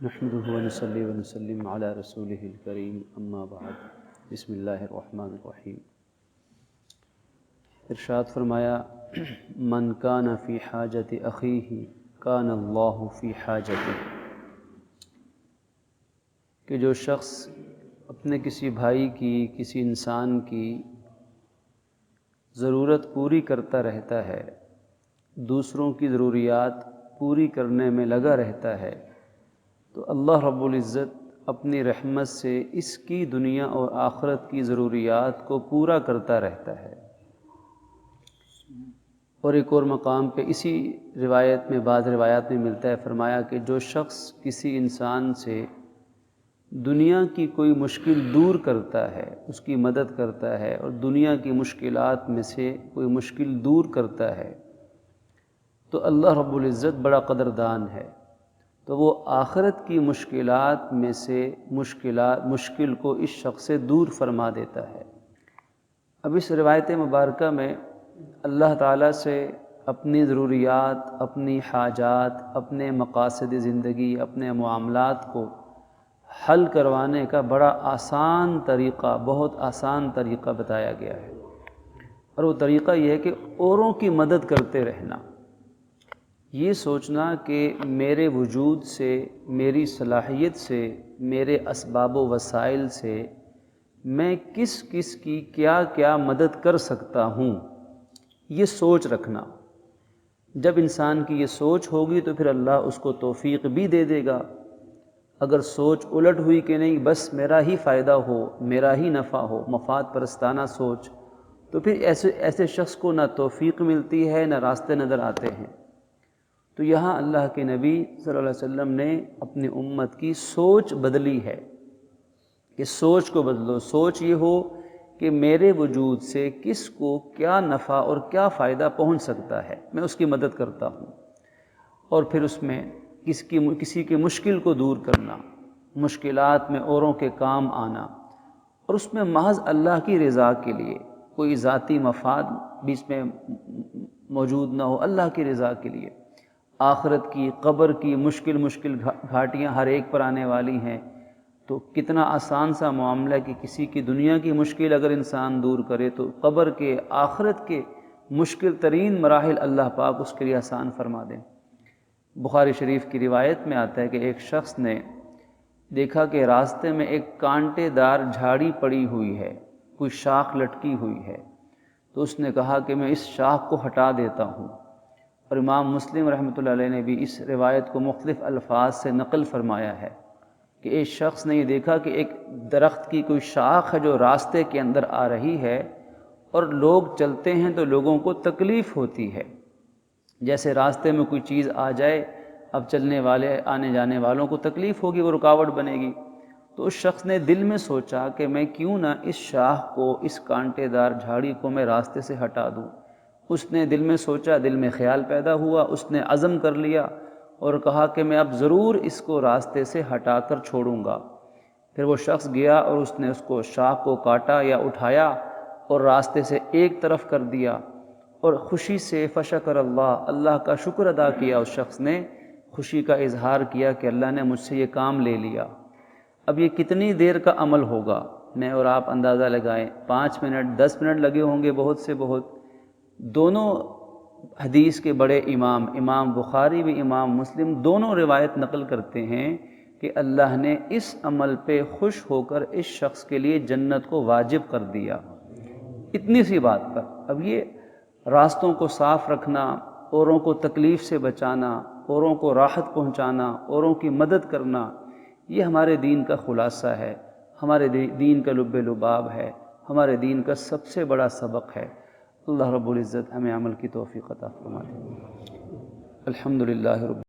نحمده ونصلي ونسلم على رسوله الكريم اما بعد بسم اللہ الرحمن الرحیم۔ ارشاد فرمایا من کان فی حاجت اخیہ کان اللہ فی حاجتہ، کہ جو شخص اپنے کسی بھائی کی، کسی انسان کی ضرورت پوری کرتا رہتا ہے، دوسروں کی ضروریات پوری کرنے میں لگا رہتا ہے، تو اللہ رب العزت اپنی رحمت سے اس کی دنیا اور آخرت کی ضروریات کو پورا کرتا رہتا ہے۔ اور ایک اور مقام پہ اسی روایت میں، بعض روایات میں ملتا ہے، فرمایا کہ جو شخص کسی انسان سے دنیا کی کوئی مشکل دور کرتا ہے، اس کی مدد کرتا ہے اور دنیا کی مشکلات میں سے کوئی مشکل دور کرتا ہے، تو اللہ رب العزت بڑا قدردان ہے، تو وہ آخرت کی مشکلات میں سے مشکل کو اس شخص سے دور فرما دیتا ہے۔ اب اس روایت مبارکہ میں اللہ تعالیٰ سے اپنی ضروریات، اپنی حاجات، اپنے مقاصد زندگی، اپنے معاملات کو حل کروانے کا بڑا آسان طریقہ، بہت آسان طریقہ بتایا گیا ہے، اور وہ طریقہ یہ ہے کہ اوروں کی مدد کرتے رہنا، یہ سوچنا کہ میرے وجود سے، میری صلاحیت سے، میرے اسباب و وسائل سے میں کس کس کی کیا کیا مدد کر سکتا ہوں، یہ سوچ رکھنا۔ جب انسان کی یہ سوچ ہوگی تو پھر اللہ اس کو توفیق بھی دے دے گا۔ اگر سوچ الٹ ہوئی کہ نہیں بس میرا ہی فائدہ ہو، میرا ہی نفع ہو، مفاد پرستانہ سوچ، تو پھر ایسے شخص کو نہ توفیق ملتی ہے، نہ راستے نظر آتے ہیں۔ تو یہاں اللہ کے نبی صلی اللہ علیہ وسلم نے اپنی امت کی سوچ بدلی ہے کہ سوچ کو بدلو، سوچ یہ ہو کہ میرے وجود سے کس کو کیا نفع اور کیا فائدہ پہنچ سکتا ہے، میں اس کی مدد کرتا ہوں، اور پھر اس میں کسی کی مشکل کو دور کرنا، مشکلات میں اوروں کے کام آنا، اور اس میں محض اللہ کی رضا کے لیے، کوئی ذاتی مفاد بیچ میں موجود نہ ہو، اللہ کی رضا کے لیے۔ آخرت کی، قبر کی مشکل گھاٹیاں ہر ایک پر آنے والی ہیں، تو کتنا آسان سا معاملہ کہ کسی کی دنیا کی مشکل اگر انسان دور کرے تو قبر کے، آخرت کے مشکل ترین مراحل اللہ پاک اس کے لیے آسان فرما دیں۔ بخاری شریف کی روایت میں آتا ہے کہ ایک شخص نے دیکھا کہ راستے میں ایک کانٹے دار جھاڑی پڑی ہوئی ہے، کوئی شاخ لٹکی ہوئی ہے، تو اس نے کہا کہ میں اس شاخ کو ہٹا دیتا ہوں۔ اور امام مسلم رحمۃ اللہ علیہ نے بھی اس روایت کو مختلف الفاظ سے نقل فرمایا ہے کہ ایک شخص نے یہ دیکھا کہ ایک درخت کی کوئی شاخ ہے جو راستے کے اندر آ رہی ہے، اور لوگ چلتے ہیں تو لوگوں کو تکلیف ہوتی ہے، جیسے راستے میں کوئی چیز آ جائے، اب چلنے والے، آنے جانے والوں کو تکلیف ہوگی، وہ رکاوٹ بنے گی۔ تو اس شخص نے دل میں سوچا کہ میں کیوں نہ اس شاخ کو، اس کانٹے دار جھاڑی کو میں راستے سے ہٹا دوں۔ اس نے دل میں سوچا، دل میں خیال پیدا ہوا، اس نے عزم کر لیا اور کہا کہ میں اب ضرور اس کو راستے سے ہٹا کر چھوڑوں گا۔ پھر وہ شخص گیا اور اس نے اس کو، شاخ کو کاٹا یا اٹھایا اور راستے سے ایک طرف کر دیا، اور خوشی سے فشکر اللہ کا شکر ادا کیا۔ اس شخص نے خوشی کا اظہار کیا کہ اللہ نے مجھ سے یہ کام لے لیا۔ اب یہ کتنی دیر کا عمل ہوگا، میں اور آپ اندازہ لگائیں، 5 منٹ 10 منٹ لگے ہوں گے بہت سے بہت۔ دونوں حدیث کے بڑے امام بخاری بھی، امام مسلم دونوں روایت نقل کرتے ہیں کہ اللہ نے اس عمل پہ خوش ہو کر اس شخص کے لیے جنت کو واجب کر دیا، اتنی سی بات پر۔ اب یہ راستوں کو صاف رکھنا، اوروں کو تکلیف سے بچانا، اوروں کو راحت پہنچانا، اوروں کی مدد کرنا، یہ ہمارے دین کا خلاصہ ہے، ہمارے دین کا لب لباب ہے، ہمارے دین کا سب سے بڑا سبق ہے۔ اللہ رب العزت ہمیں عمل کی توفیق عطا فرمائے۔ الحمدللہ رب